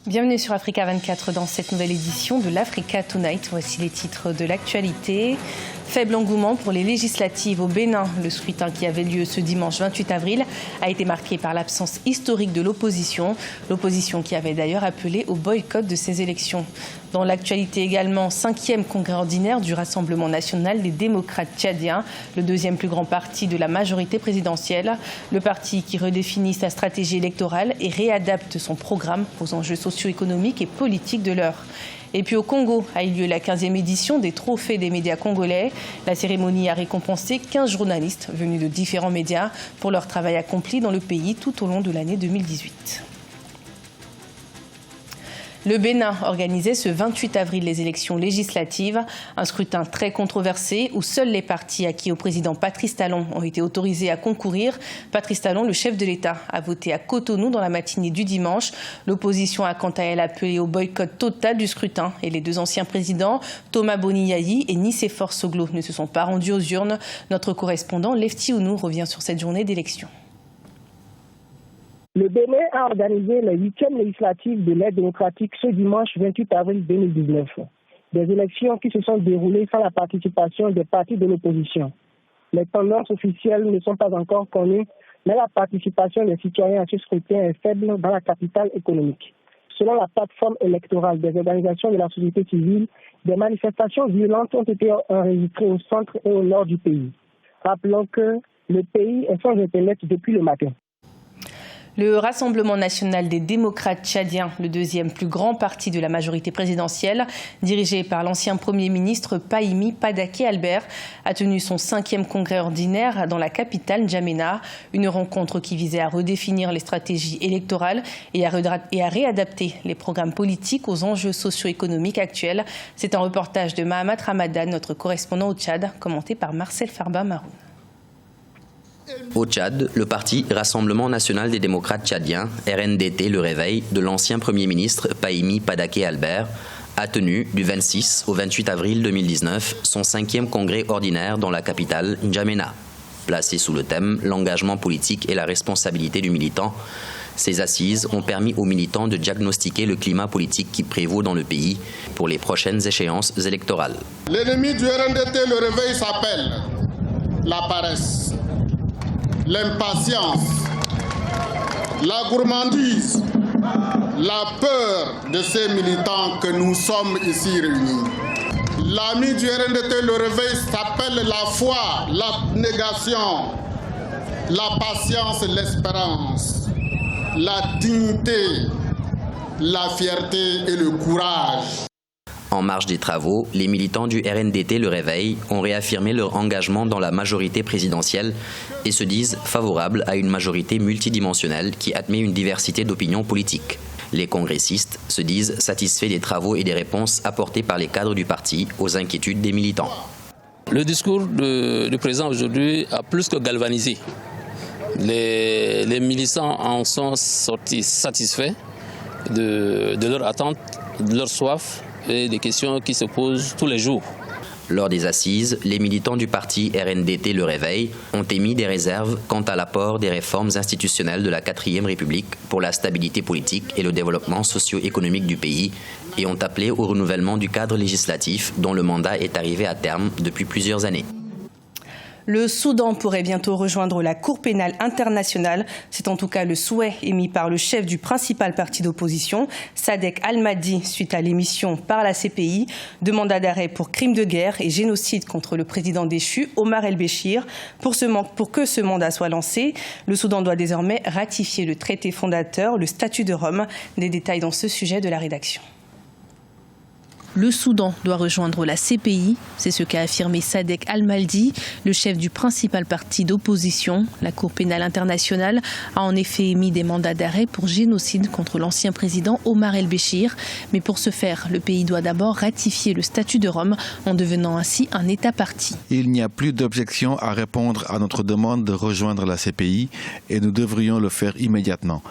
Bienvenue sur Africa 24 dans cette nouvelle édition de l'Africa Tonight. Voici les titres de l'actualité. Faible engouement pour les législatives au Bénin. Le scrutin qui avait lieu ce dimanche 28 avril a été marqué par l'absence historique de l'opposition. L'opposition qui avait d'ailleurs appelé au boycott de ces élections. Dans l'actualité également, 5e congrès ordinaire du Rassemblement national des démocrates tchadiens, le deuxième plus grand parti de la majorité présidentielle. Le parti qui redéfinit sa stratégie électorale et réadapte son programme aux enjeux socio-économiques et politiques de l'heure. Et puis au Congo a eu lieu la 15e édition des Trophées des médias congolais. La cérémonie a récompensé 15 journalistes venus de différents médias pour leur travail accompli dans le pays tout au long de l'année 2018. Le Bénin organisait ce 28 avril les élections législatives, un scrutin très controversé où seuls les partis acquis au président Patrice Talon ont été autorisés à concourir. Patrice Talon, le chef de l'État, a voté à Cotonou dans la matinée du dimanche. L'opposition a quant à elle appelé au boycott total du scrutin et les deux anciens présidents, Thomas Boni-Yayi et Nicéphore Soglo, ne se sont pas rendus aux urnes. Notre correspondant Lefty Ounou revient sur cette journée d'élection. Le Bénin a organisé la 8e législative de l'aide démocratique ce dimanche 28 avril 2019. Des élections qui se sont déroulées sans la participation des partis de l'opposition. Les tendances officielles ne sont pas encore connues, mais la participation des citoyens à ce scrutin est faible dans la capitale économique. Selon la plateforme électorale des organisations de la société civile, des manifestations violentes ont été enregistrées au centre et au nord du pays. Rappelons que le pays est sans Internet depuis le matin. Le Rassemblement national des démocrates tchadiens, le deuxième plus grand parti de la majorité présidentielle, dirigé par l'ancien Premier ministre Pahimi Padaké Albert, a tenu son 5e congrès ordinaire dans la capitale N'Djamena. Une rencontre qui visait à redéfinir les stratégies électorales et à réadapter les programmes politiques aux enjeux socio-économiques actuels. C'est un reportage de Mahamat Ramadan, notre correspondant au Tchad, commenté par Marcel Farba-Maroun. Au Tchad, le parti Rassemblement national des démocrates tchadiens, RNDT Le Réveil, de l'ancien Premier ministre Pahimi Padaké Albert, a tenu du 26 au 28 avril 2019 son 5e congrès ordinaire dans la capitale N'Djamena. Placé sous le thème « L'engagement politique et la responsabilité du militant », ces assises ont permis aux militants de diagnostiquer le climat politique qui prévaut dans le pays pour les prochaines échéances électorales. L'ennemi du RNDT Le Réveil s'appelle la paresse, l'impatience, la gourmandise, la peur de ces militants que nous sommes ici réunis. L'ami du RNDT Le Réveil s'appelle la foi, l'abnégation, la patience, l'espérance, la dignité, la fierté et le courage. En marge des travaux, les militants du RNDT Le Réveil ont réaffirmé leur engagement dans la majorité présidentielle et se disent favorables à une majorité multidimensionnelle qui admet une diversité d'opinions politiques. Les congressistes se disent satisfaits des travaux et des réponses apportées par les cadres du parti aux inquiétudes des militants. Le discours du président aujourd'hui a plus que galvanisé. Les militants en sont sortis satisfaits de leur attente, de leur soif et des questions qui se posent tous les jours. Lors des assises, les militants du parti RNDT Le Réveil ont émis des réserves quant à l'apport des réformes institutionnelles de la 4e République pour la stabilité politique et le développement socio-économique du pays et ont appelé au renouvellement du cadre législatif dont le mandat est arrivé à terme depuis plusieurs années. Le Soudan pourrait bientôt rejoindre la Cour pénale internationale. C'est en tout cas le souhait émis par le chef du principal parti d'opposition, Sadek Al-Mahdi, suite à l'émission par la CPI de mandat d'arrêt pour crimes de guerre et génocide contre le président déchu, Omar El-Béchir. Pour que ce mandat soit lancé, le Soudan doit désormais ratifier le traité fondateur, le statut de Rome. Des détails dans ce sujet de la rédaction. Le Soudan doit rejoindre la CPI, c'est ce qu'a affirmé Sadek Al-Mahdi, le chef du principal parti d'opposition. La Cour pénale internationale a en effet émis des mandats d'arrêt pour génocide contre l'ancien président Omar El-Béchir. Mais pour ce faire, le pays doit d'abord ratifier le statut de Rome en devenant ainsi un État partie. Il n'y a plus d'objection à répondre à notre demande de rejoindre la CPI et nous devrions le faire immédiatement.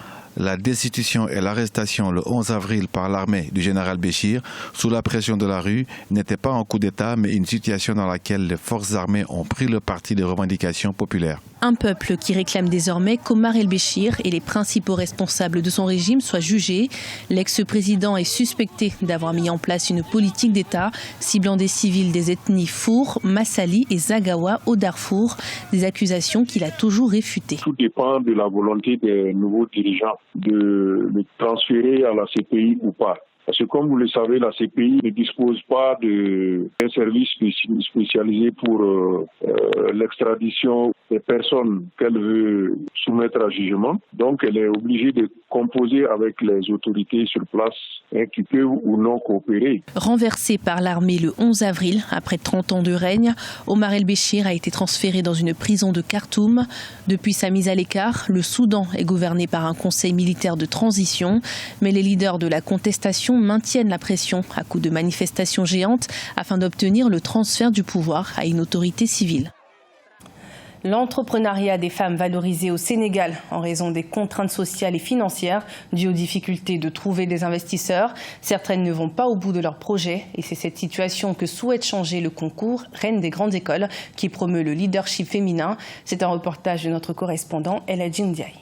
La destitution et l'arrestation le 11 avril par l'armée du général Béchir, sous la pression de la rue, n'était pas un coup d'État, mais une situation dans laquelle les forces armées ont pris le parti des revendications populaires. Un peuple qui réclame désormais qu'Omar el-Béchir et les principaux responsables de son régime soient jugés. L'ex-président est suspecté d'avoir mis en place une politique d'État ciblant des civils des ethnies Four, Massali et Zagawa au Darfour, des accusations qu'il a toujours réfutées. Tout dépend de la volonté des nouveaux dirigeants de le transférer à la CPI ou pas. Parce que comme vous le savez, la CPI ne dispose pas d'un service spécialisé pour l'extradition des personnes qu'elle veut soumettre à jugement. Donc elle est obligée de composer avec les autorités sur place qui peuvent ou non coopérer. Renversé par l'armée le 11 avril, après 30 ans de règne, Omar el-Béchir a été transféré dans une prison de Khartoum. Depuis sa mise à l'écart, le Soudan est gouverné par un conseil militaire de transition. Mais les leaders de la contestation maintiennent la pression à coups de manifestations géantes afin d'obtenir le transfert du pouvoir à une autorité civile. L'entrepreneuriat des femmes valorisé au Sénégal en raison des contraintes sociales et financières dues aux difficultés de trouver des investisseurs. Certaines ne vont pas au bout de leurs projets et c'est cette situation que souhaite changer le concours Reine des grandes écoles qui promeut le leadership féminin. C'est un reportage de notre correspondant Eladji Ndiaye.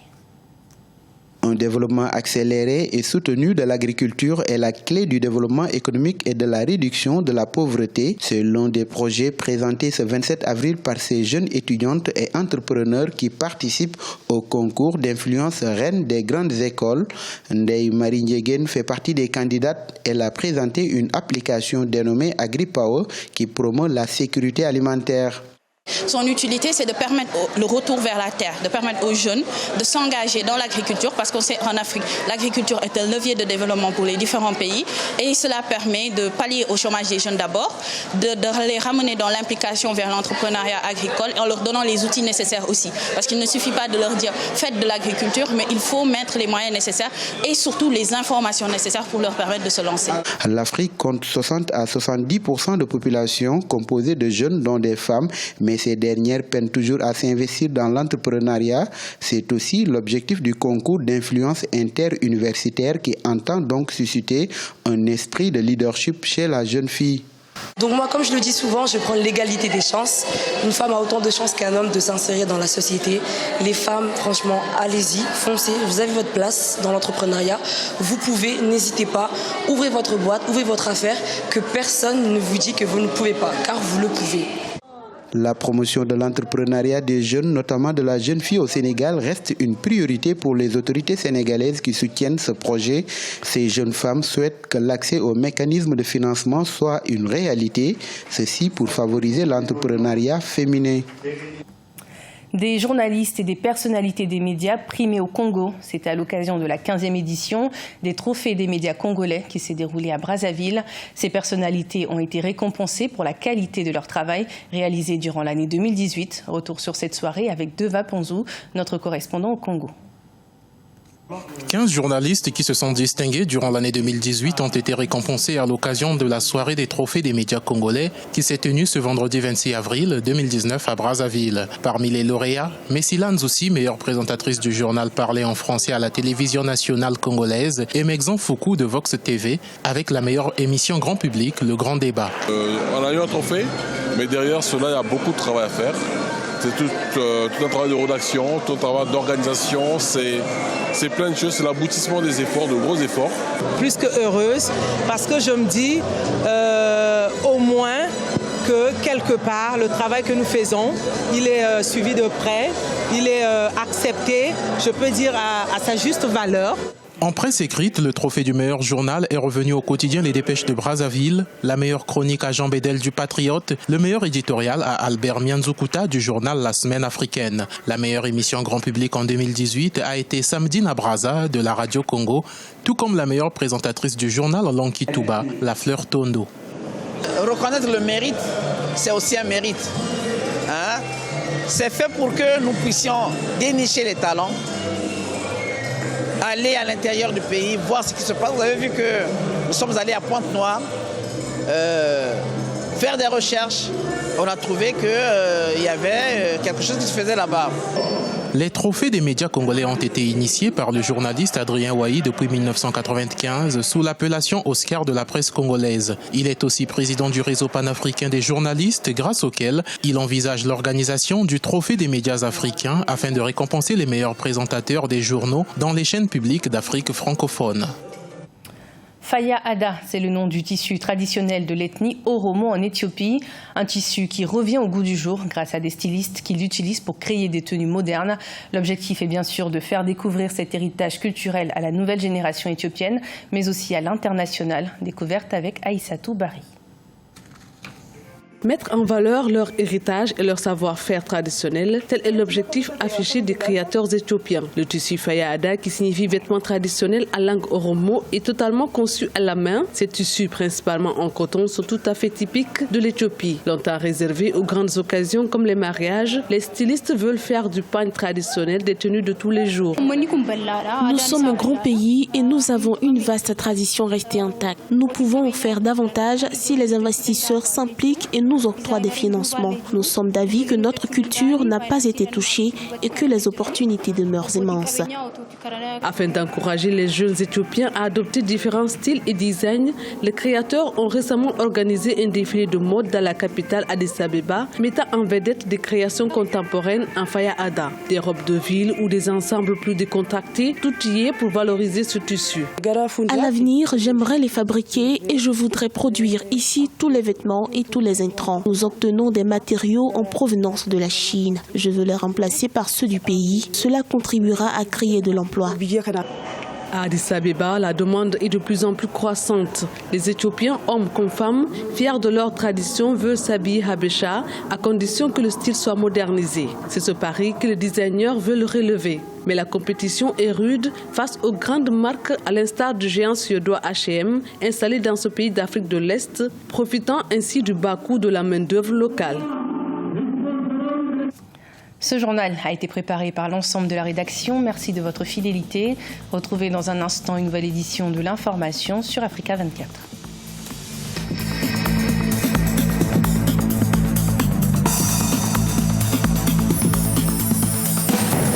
Un développement accéléré et soutenu de l'agriculture est la clé du développement économique et de la réduction de la pauvreté. C'est l'un des projets présentés ce 27 avril par ces jeunes étudiantes et entrepreneurs qui participent au concours d'influence Reine des grandes écoles. Ndeye Marie Ndiéguène fait partie des candidates. Elle a présenté une application dénommée AgriPower qui promeut la sécurité alimentaire. Son utilité, c'est de permettre le retour vers la terre, de permettre aux jeunes de s'engager dans l'agriculture, parce qu'on sait qu'en Afrique, l'agriculture est un levier de développement pour les différents pays, et cela permet de pallier au chômage des jeunes d'abord, de les ramener dans l'implication vers l'entrepreneuriat agricole, en leur donnant les outils nécessaires aussi. Parce qu'il ne suffit pas de leur dire « faites de l'agriculture », mais il faut mettre les moyens nécessaires et surtout les informations nécessaires pour leur permettre de se lancer. L'Afrique compte 60 à 70% de population composée de jeunes, dont des femmes, mais ces dernières peinent toujours à s'investir dans l'entrepreneuriat. C'est aussi l'objectif du concours d'influence interuniversitaire qui entend donc susciter un esprit de leadership chez la jeune fille. Donc moi, comme je le dis souvent, je prends l'égalité des chances. Une femme a autant de chances qu'un homme de s'insérer dans la société. Les femmes, franchement, allez-y, foncez. Vous avez votre place dans l'entrepreneuriat. Vous pouvez, n'hésitez pas, ouvrez votre boîte, ouvrez votre affaire, que personne ne vous dit que vous ne pouvez pas, car vous le pouvez. La promotion de l'entrepreneuriat des jeunes, notamment de la jeune fille au Sénégal, reste une priorité pour les autorités sénégalaises qui soutiennent ce projet. Ces jeunes femmes souhaitent que l'accès aux mécanismes de financement soit une réalité, ceci pour favoriser l'entrepreneuriat féminin. Des journalistes et des personnalités des médias primés au Congo. C'était à l'occasion de la 15e édition des Trophées des médias congolais qui s'est déroulée à Brazzaville. Ces personnalités ont été récompensées pour la qualité de leur travail réalisé durant l'année 2018. Retour sur cette soirée avec Deva Ponzou, notre correspondant au Congo. 15 journalistes qui se sont distingués durant l'année 2018 ont été récompensés à l'occasion de la soirée des trophées des médias congolais qui s'est tenue ce vendredi 26 avril 2019 à Brazzaville. Parmi les lauréats, Messila Nzoussi, meilleure présentatrice du journal parlé en français à la télévision nationale congolaise, et Mexan Foucault de Vox TV avec la meilleure émission grand public, Le Grand Débat. On a eu un trophée, mais derrière cela, il y a beaucoup de travail à faire. C'est tout un travail de rédaction, tout un travail d'organisation, c'est plein de choses, c'est l'aboutissement des efforts, de gros efforts. Plus que heureuse, parce que je me dis au moins que quelque part, le travail que nous faisons, il est suivi de près, il est accepté, je peux dire à sa juste valeur. En presse écrite, le trophée du meilleur journal est revenu au quotidien Les Dépêches de Brazzaville, la meilleure chronique à Jean Bédel du Patriote, le meilleur éditorial à Albert Mianzoukuta du journal La Semaine africaine. La meilleure émission grand public en 2018 a été Samedi Brazza de la Radio Congo, tout comme la meilleure présentatrice du journal Lanki Touba, La Fleur Tondo. Reconnaître le mérite, c'est aussi un mérite. C'est fait pour que nous puissions dénicher les talents, aller à l'intérieur du pays, voir ce qui se passe. Vous avez vu que nous sommes allés à Pointe-Noire, faire des recherches. On a trouvé qu'il y avait quelque chose qui se faisait là-bas. Les trophées des médias congolais ont été initiés par le journaliste Adrien Wahi depuis 1995 sous l'appellation Oscar de la presse congolaise. Il est aussi président du réseau panafricain des journalistes grâce auquel il envisage l'organisation du trophée des médias africains afin de récompenser les meilleurs présentateurs des journaux dans les chaînes publiques d'Afrique francophone. Faya Ada, c'est le nom du tissu traditionnel de l'ethnie Oromo en Éthiopie. Un tissu qui revient au goût du jour grâce à des stylistes qui l'utilisent pour créer des tenues modernes. L'objectif est bien sûr de faire découvrir cet héritage culturel à la nouvelle génération éthiopienne, mais aussi à l'international. Découverte avec Aïssatou Bari. Mettre en valeur leur héritage et leur savoir-faire traditionnel, tel est l'objectif affiché des créateurs éthiopiens. Le tissu Faya Ada, qui signifie vêtements traditionnels à langue oromo, est totalement conçu à la main. Ces tissus, principalement en coton, sont tout à fait typiques de l'Éthiopie. Longtemps réservés aux grandes occasions comme les mariages, les stylistes veulent faire du pagne traditionnel des tenues de tous les jours. Nous sommes un grand pays et nous avons une vaste tradition restée intacte. Nous pouvons en faire davantage si les investisseurs s'impliquent et nous octroient des financements. Nous sommes d'avis que notre culture n'a pas été touchée et que les opportunités demeurent immenses. Afin d'encourager les jeunes Éthiopiens à adopter différents styles et designs, les créateurs ont récemment organisé un défilé de mode dans la capitale Addis Abeba, mettant en vedette des créations contemporaines en Faya Ada. Des robes de ville ou des ensembles plus décontractés, tout y est pour valoriser ce tissu. À l'avenir, j'aimerais les fabriquer et je voudrais produire ici tous les vêtements et tous les intrants. Nous obtenons des matériaux en provenance de la Chine. Je veux les remplacer par ceux du pays. Cela contribuera à créer de l'emploi. À Addis Abeba, la demande est de plus en plus croissante. Les Éthiopiens, hommes comme femmes, fiers de leur tradition, veulent s'habiller Habesha à condition que le style soit modernisé. C'est ce pari que les designers veulent relever. Mais la compétition est rude face aux grandes marques, à l'instar du géant suédois H&M, installé dans ce pays d'Afrique de l'Est, profitant ainsi du bas coût de la main-d'œuvre locale. Ce journal a été préparé par l'ensemble de la rédaction. Merci de votre fidélité. Retrouvez dans un instant une nouvelle édition de l'information sur Africa 24.